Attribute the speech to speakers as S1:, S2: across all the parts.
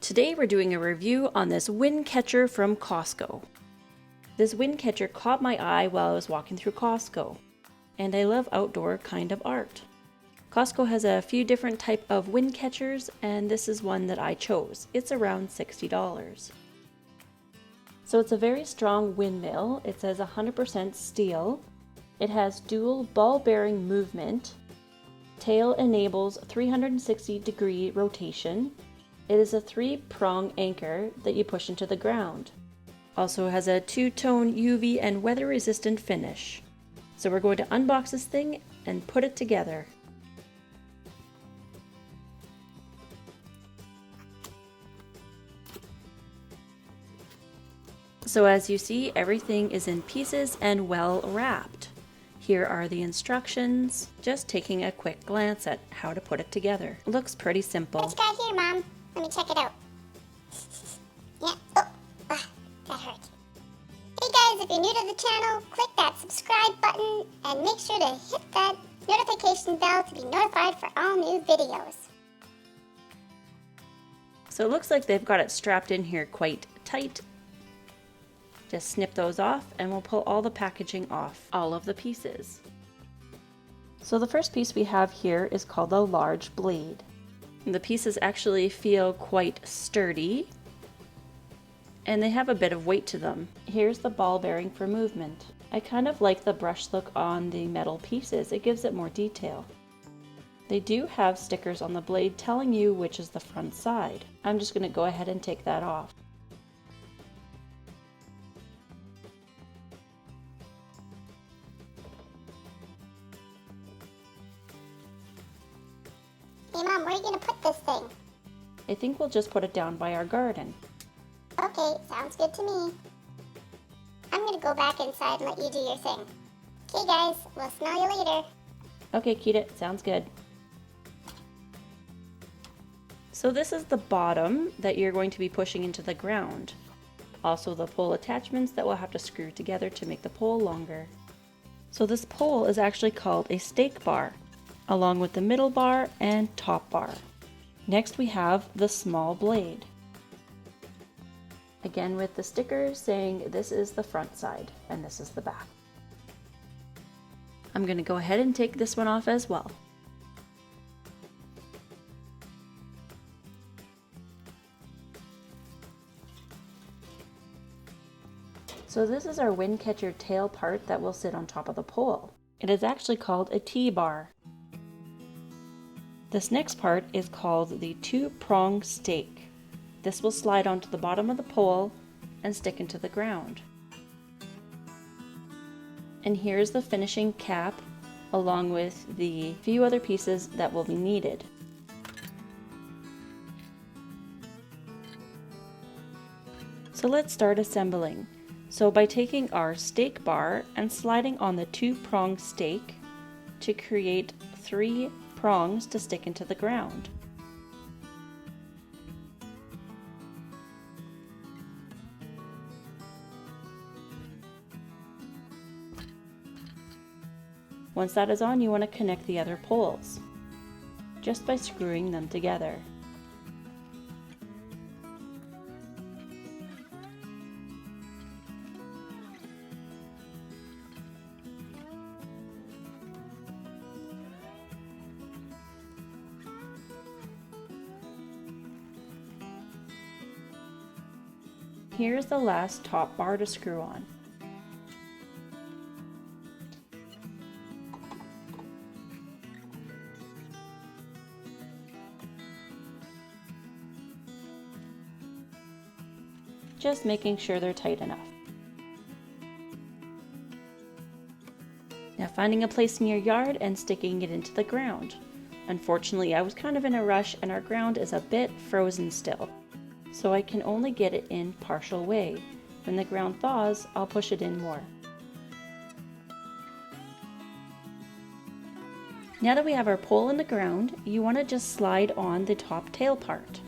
S1: Today we're doing a review on this wind catcher from Costco. This wind catcher caught my eye while I was walking through Costco, and I love outdoor kind of art. Costco has a few different type of wind catchers, and this is one that I chose. It's around $60. So it's a very strong windmill. It says 100% steel. It has dual ball bearing movement. Tail enables 360-degree rotation. It is a 3-prong anchor that you push into the ground. Also has a 2-tone UV and weather resistant finish. So we're going to unbox this thing and put it together. So as you see, everything is in pieces and well wrapped. Here are the instructions, just taking a quick glance at how to put it together. It looks pretty simple.
S2: What you got here, Mom? Let me check it out. Yeah, that hurt. Hey guys, if you're new to the channel, click that subscribe button and make sure to hit that notification bell to be notified for all new videos.
S1: So it looks like they've got it strapped in here quite tight. Just snip those off and we'll pull all the packaging off, all of the pieces. So the first piece we have here is called the large blade. The pieces actually feel quite sturdy and they have a bit of weight to them. Here's the ball bearing for movement. I kind of like the brush look on the metal pieces. It gives it more detail. They do have stickers on the blade telling you which is the front side. I'm just going to go ahead and take that off.
S2: Hey Mom, where are you going to put this thing?
S1: I think we'll just put it down by our garden.
S2: Okay, sounds good to me. I'm going to go back inside and let you do your thing. Okay guys, we'll smell you later.
S1: Okay, Kita, sounds good. So this is the bottom that you're going to be pushing into the ground. Also the pole attachments that we'll have to screw together to make the pole longer. So this pole is actually called a stake bar, along with the middle bar and top bar. Next we have the small blade. Again with the stickers saying this is the front side and this is the back. I'm going to go ahead and take this one off as well. So this is our wind catcher tail part that will sit on top of the pole. It is actually called a T-bar. This next part is called the 2-prong stake. This will slide onto the bottom of the pole and stick into the ground. And here's the finishing cap along with the few other pieces that will be needed. So let's start assembling. So by taking our stake bar and sliding on the 2-prong stake to create 3 prongs to stick into the ground. Once that is on, you want to connect the other poles just by screwing them together. Here's the last top bar to screw on. Just making sure they're tight enough. Now finding a place in your yard and sticking it into the ground. Unfortunately, I was kind of in a rush and our ground is a bit frozen still, so I can only get it in partial way. When the ground thaws, I'll push it in more. Now that we have our pole in the ground, you want to just slide on the top tail part.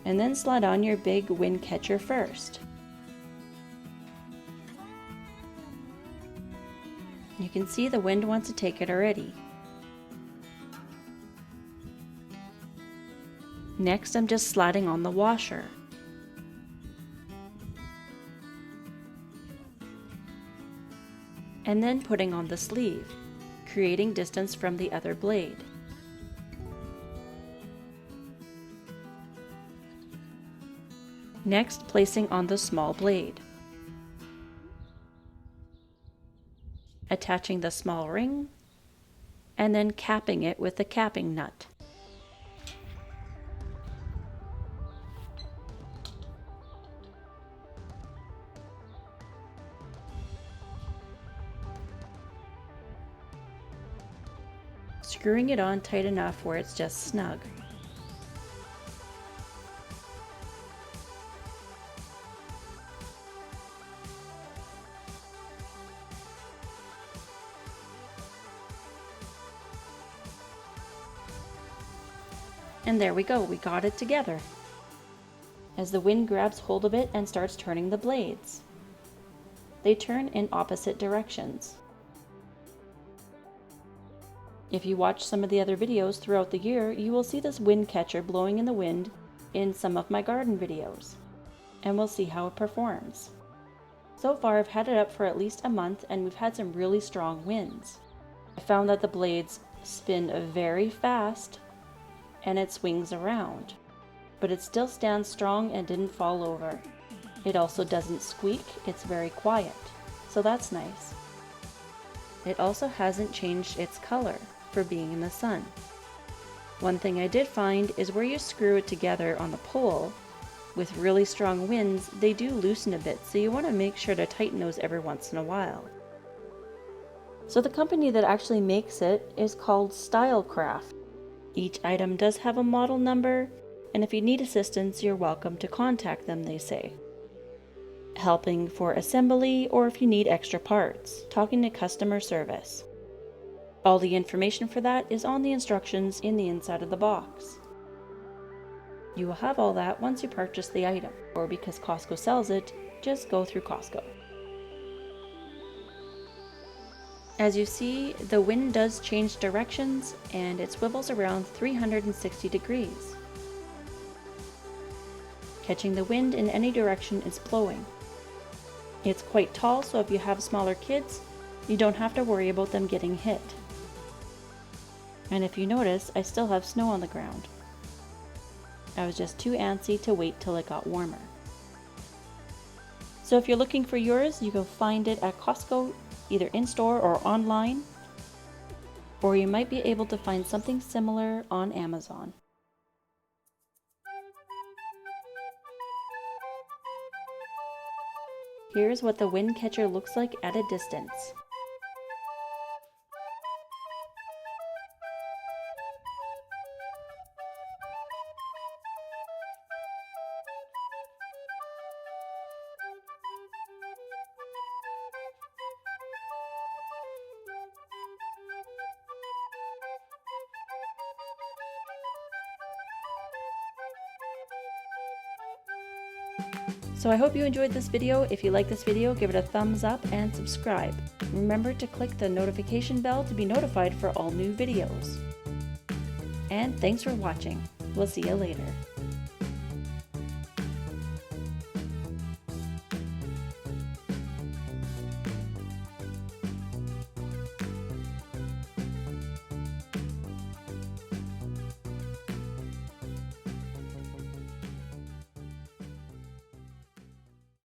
S1: And then slide on your big wind catcher first. You can see the wind wants to take it already. Next, I'm just sliding on the washer. And then putting on the sleeve, creating distance from the other blade. Next, placing on the small blade. Attaching the small ring, and then capping it with the capping nut. Screwing it on tight enough where it's just snug. And there we go, we got it together. As the wind grabs hold of it and starts turning the blades, they turn in opposite directions. If you watch some of the other videos throughout the year, you will see this wind catcher blowing in the wind in some of my garden videos, and we'll see how it performs. So far I've had it up for at least a month and we've had some really strong winds. I found that the blades spin very fast and it swings around, but it still stands strong and didn't fall over. It also doesn't squeak, it's very quiet, so that's nice. It also hasn't changed its color for being in the sun. One thing I did find is where you screw it together on the pole, with really strong winds, they do loosen a bit, so you want to make sure to tighten those every once in a while. So the company that actually makes it is called Stylecraft. Each item does have a model number, and if you need assistance, you're welcome to contact them, they say. Helping for assembly, or if you need extra parts, talking to customer service. All the information for that is on the instructions in the inside of the box. You will have all that once you purchase the item, or because Costco sells it, just go through Costco. As you see, the wind does change directions and it swivels around 360 degrees. Catching the wind in any direction is blowing. It's quite tall, so if you have smaller kids, you don't have to worry about them getting hit. And if you notice, I still have snow on the ground. I was just too antsy to wait till it got warmer. So if you're looking for yours, you can find it at Costco, either in-store or online, or you might be able to find something similar on Amazon. Here's what the wind catcher looks like at a distance. So I hope you enjoyed this video. If you like this video, give it a thumbs up and subscribe. Remember to click the notification bell to be notified for all new videos. And thanks for watching. We'll see you later.